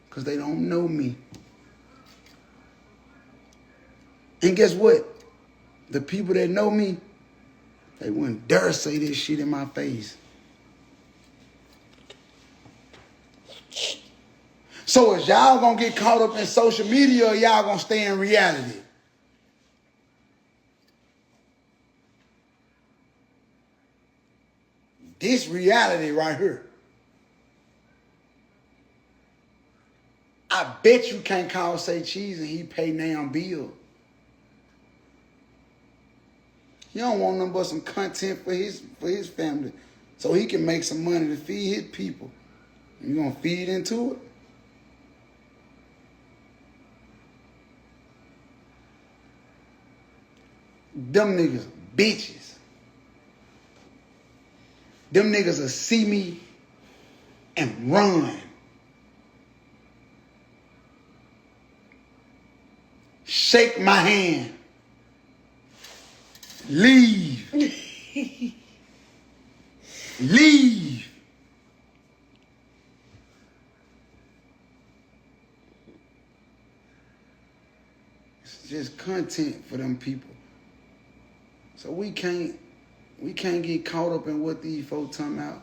Because they don't know me. And guess what? The people that know me, they wouldn't dare say this shit in my face. So is y'all gonna get caught up in social media or y'all gonna stay in reality? This reality right here. I bet you can't call Say Cheese and he pay damn bill. He don't want nothing but some content for his family so he can make some money to feed his people. You gonna feed into it? Them niggas bitches. Them niggas will see me and run. Shake my hand. Leave. Leave. It's just content for them people. So we can't get caught up in what these folks talking about.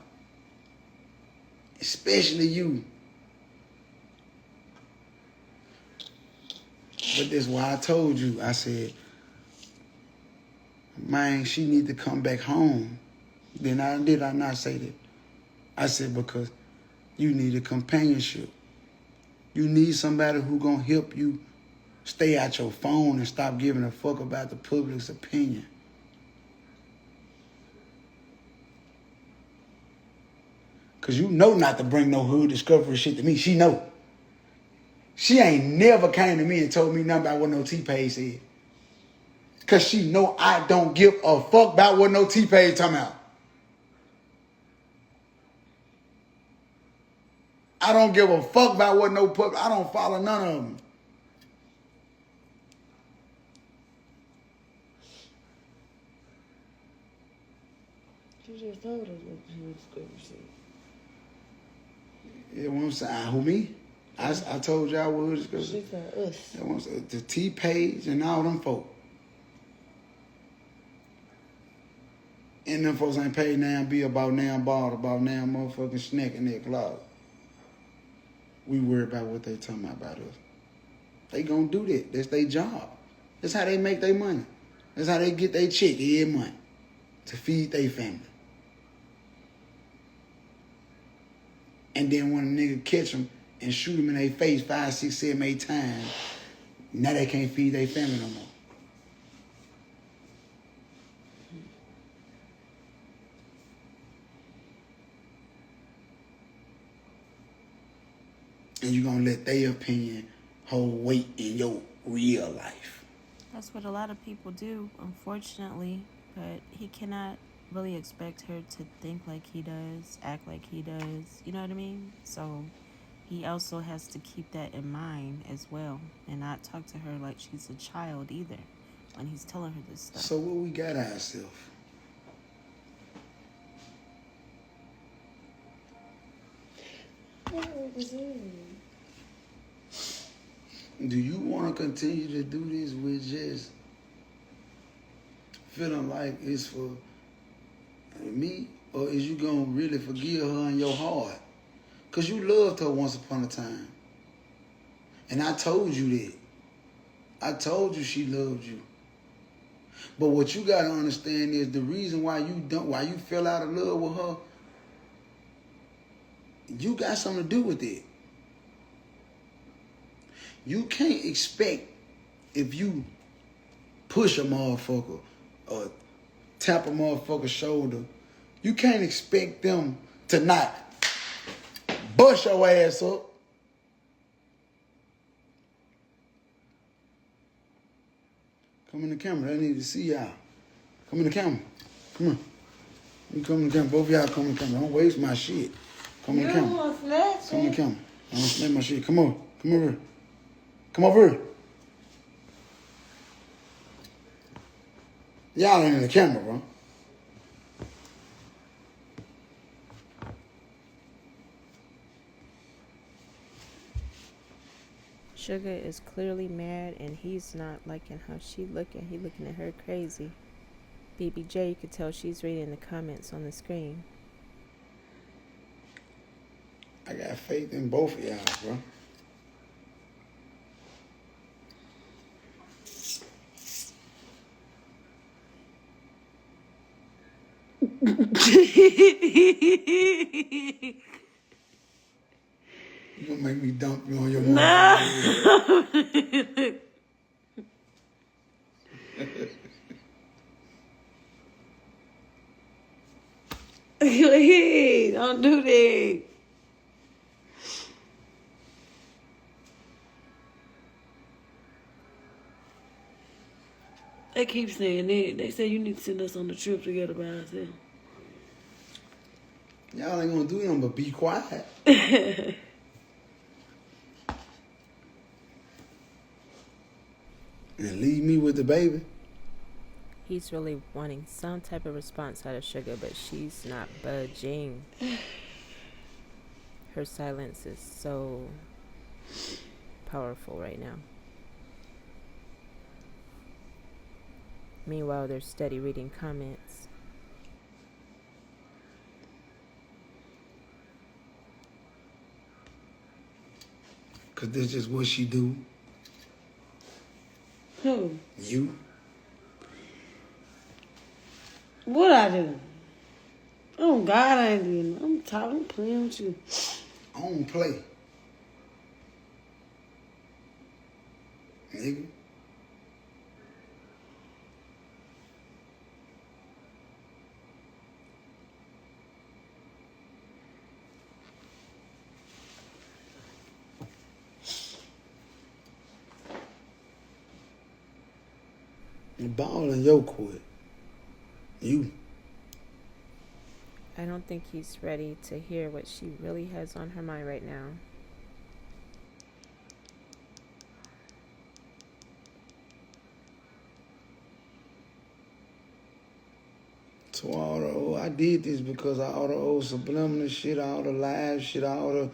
Especially you. But that's why I told you. I said, man, she need to come back home. Then did I not say that? I said, because you need a companionship. You need somebody who gonna help you stay out your phone and stop giving a fuck about the public's opinion. Because you know not to bring no hood discovery shit to me. She know. She ain't never came to me and told me nothing about what no T-Page said. Because she know I don't give a fuck about what no T-Page talking about. I don't give a fuck about what no public. I don't follow none of them. You just told us what you discovered. Yeah, what I'm saying, who me? I told y'all what was discovered. She said us. The T-Page and all them folk. And them folks ain't paid now be about now bought, about now motherfucking snack in their closet. We worry about what they talking about us. They gonna do that. That's their job. That's how they make their money. That's how they get their check every month to feed their family. And then when a nigga catch them and shoot them in their face 5, 6, 7, 8 times, now they can't feed their family no more. And you're going to let their opinion hold weight in your real life. That's what a lot of people do, unfortunately. But he cannot really expect her to think like he does, act like he does. You know what I mean? So he also has to keep that in mind as well and not talk to her like she's a child either when he's telling her this stuff. So what we got ourselves? Do you want to continue to do this with just feeling like it's for me? Or is you going to really forgive her in your heart? Because you loved her once upon a time. And I told you that. I told you she loved you. But what you got to understand is the reason why you fell out of love with her, you got something to do with it. You can't expect if you push a motherfucker or tap a motherfucker's shoulder, you can't expect them to not bust your ass up. Come in the camera. I need to see y'all. Come in the camera. Come on. You come in the camera. Both of y'all come in the camera. Don't waste my shit. Come in the camera. Come in the camera. I don't snatch my shit. Come on. Come over here. Come over here. Y'all ain't in the camera, bro. Shugga is clearly mad and he's not liking how she looking. He looking at her crazy. BBJ, you could tell she's reading the comments on the screen. I got faith in both of y'all, bro. You gonna make me dump you on your mom? No. Hey, don't do that. They keep saying that. They say you need to send us on the trip together by ourselves. Y'all ain't gonna do nothing but be quiet. And leave me with the baby. He's really wanting some type of response out of Shugga, but she's not budging. Her silence is so powerful right now. Meanwhile, they're steady reading comments. Cause this is what she do. Who? You. What I do? Oh, God, I ain't doing nothing. I'm talking, playing with you. I don't play. Nigga. The ball in your court. You. I don't think he's ready to hear what she really has on her mind right now. To all the old, I did this because of all the old subliminal shit, all the live shit, all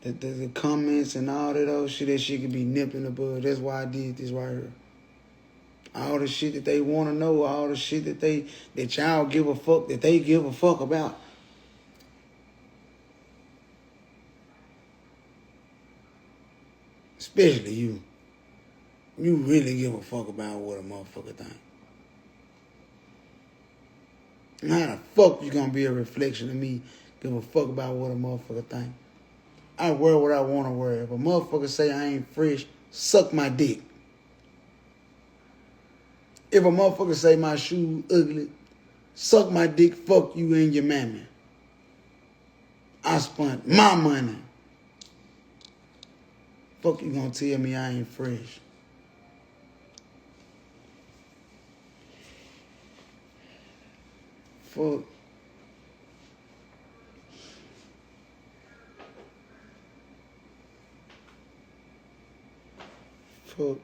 the comments and all that old shit that shit could be nipped in the bud. That's why I did this right here. All the shit that they want to know, all the shit that y'all give a fuck, that they give a fuck about. Especially you. You really give a fuck about what a motherfucker think. And how the fuck you gonna be a reflection of me give a fuck about what a motherfucker think? I wear what I want to wear. If a motherfucker say I ain't fresh, suck my dick. If a motherfucker say my shoe ugly, suck my dick, fuck you and your mammy. I spent my money. Fuck you gonna tell me I ain't fresh? Fuck. Fuck.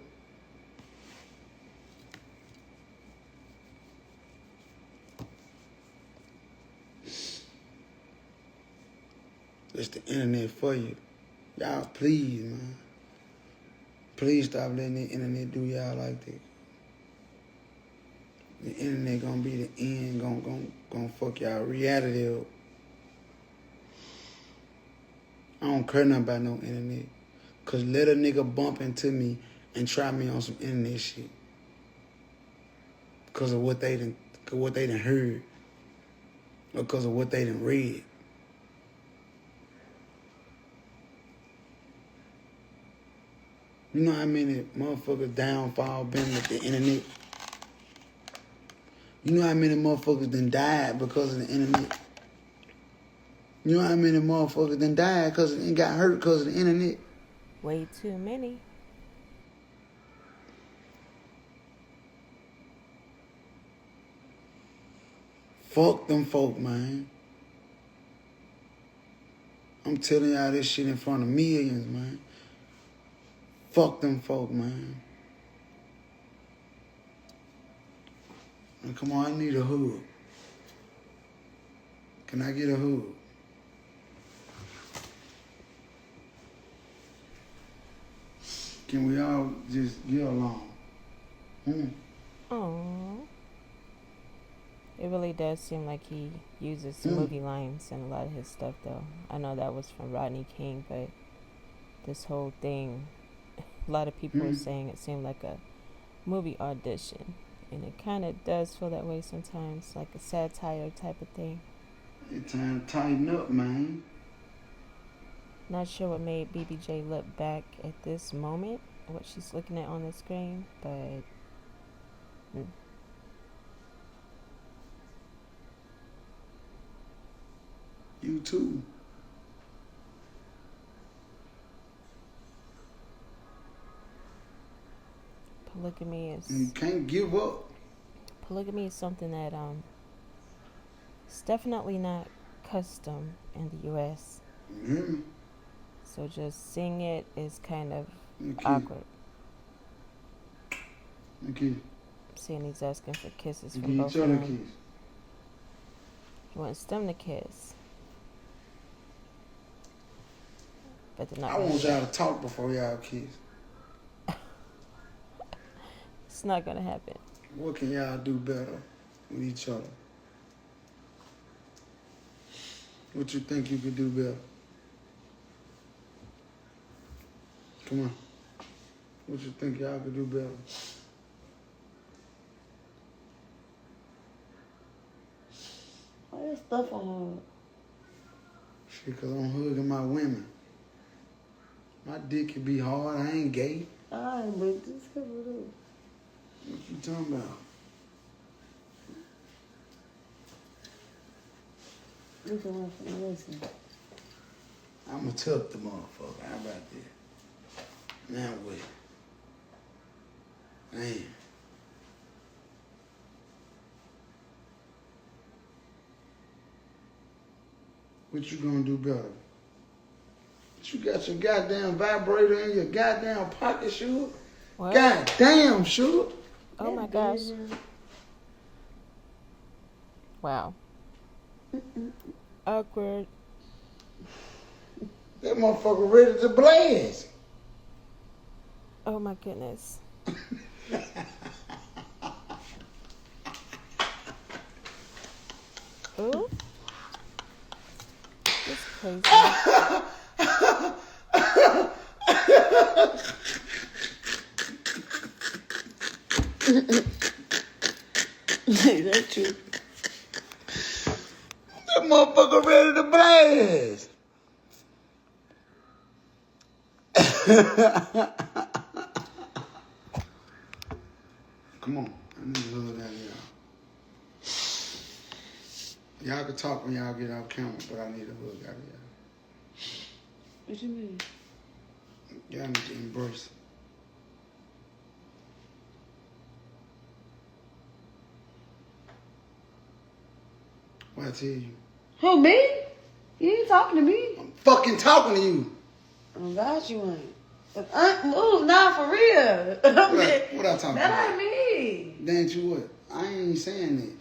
It's the internet for you. Y'all, please, man. Please stop letting the internet do y'all like that. The internet gonna be the end, gonna fuck y'all reality up. I don't care nothing about no internet. Cause let a nigga bump into me and try me on some internet shit. Cause of what they done heard. Or cause of what they done read. You know how many motherfuckers downfall been with the internet? You know how many motherfuckers done died because of the internet? You know how many motherfuckers done died and got hurt because of the internet? Way too many. Fuck them folk, man. I'm telling y'all this shit in front of millions, man. Fuck them folk, man. And come on, I need a hug. Can I get a hug? Can we all just get along? Aww. It really does seem like he uses movie lines in a lot of his stuff, though. I know that was from Rodney King, but this whole thing, a lot of people are saying it seemed like a movie audition. And it kind of does feel that way sometimes, like a satire type of thing. It's time to tighten up, man. Not sure what made BBJ look back at this moment, what she's looking at on the screen, but You too. polygamy is You can't give up. polygamy is something that it's definitely not custom in the U.S. Mm-hmm. So just seeing it is kind of Okay. awkward. Okay. Seeing he's asking for kisses Give from each both other of a them. kiss. He wants them to kiss. But they're not I gonna want do y'all that. to talk before y'all kiss. It's not gonna happen. What can y'all do better with each other? What you think you could do better? Come on. What you think y'all could do better? Why that stuff on her? Shit, cause I'm hugging my women. My dick can be hard. I ain't gay. Alright, but just cover it up. What you talking about? You can watch and listen. I'ma tuck the motherfucker. How about that? Now what? Damn. What you gonna do better? You got your goddamn vibrator in your goddamn pocket, Shugga? What? Goddamn, Shugga. Oh my gosh. Wow. Awkward. That motherfucker ready to blaze. Oh my goodness. Ooh. It's crazy. That's true. That motherfucker ready to blaze. Come on. I need a hug out of y'all. Y'all can talk when y'all get off camera, but I need a hug out of y'all. What you mean? Y'all need to embrace. What I tell you? Who, me? You ain't talking to me. I'm fucking talking to you. Oh, God, you ain't. Ooh, nah, for real. What I talking That about? ain't me. That ain't you what? I ain't saying that.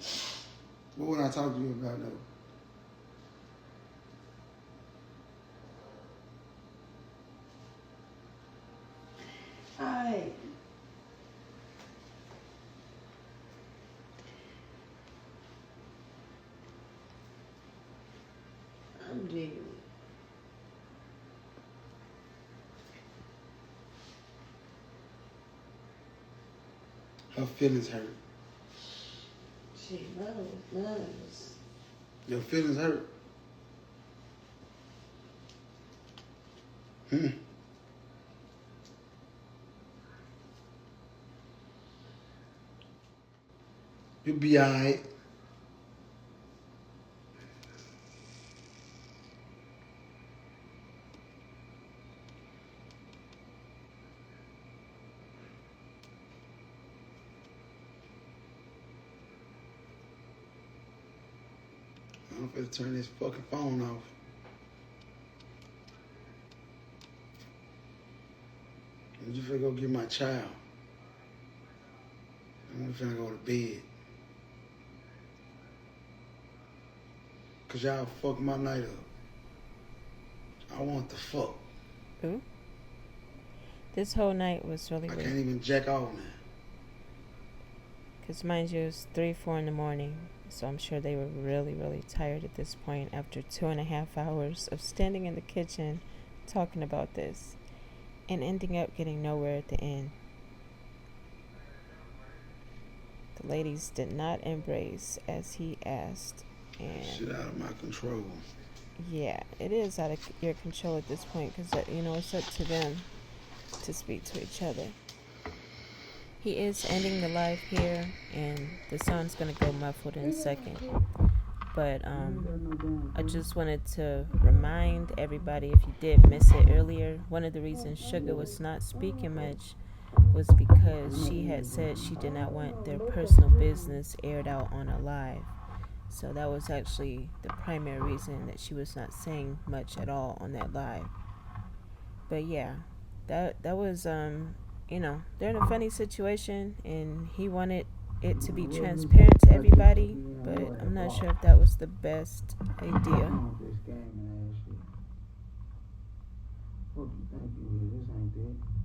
What would I talk to you about though? Alright. I'm digging it. Her feelings hurt. Shit, none of us. Your feelings hurt. You'll be alright. I'm finna turn this fucking phone off. I'm just finna go get my child. I'm finna go to bed. Cause y'all fucked my night up. I want the fuck. Ooh. This whole night was really I weird. can't even jack off now. Because mind you, it was 3, 4 in the morning. So I'm sure they were really, really tired at this point after 2.5 hours of standing in the kitchen talking about this and ending up getting nowhere at the end. The ladies did not embrace as he asked. And Shit out of my control. yeah, it is out of your control at this point because, it's up to them to speak to each other. He is ending the live here, and the sound's going to go muffled in a second. But I just wanted to remind everybody, if you did miss it earlier, one of the reasons Shugga was not speaking much was because she had said she did not want their personal business aired out on a live. So that was actually the primary reason that she was not saying much at all on that live. But yeah, that was they're in a funny situation, and he wanted it to be transparent to everybody, but I'm not sure if that was the best idea. What you think you is? This ain't that.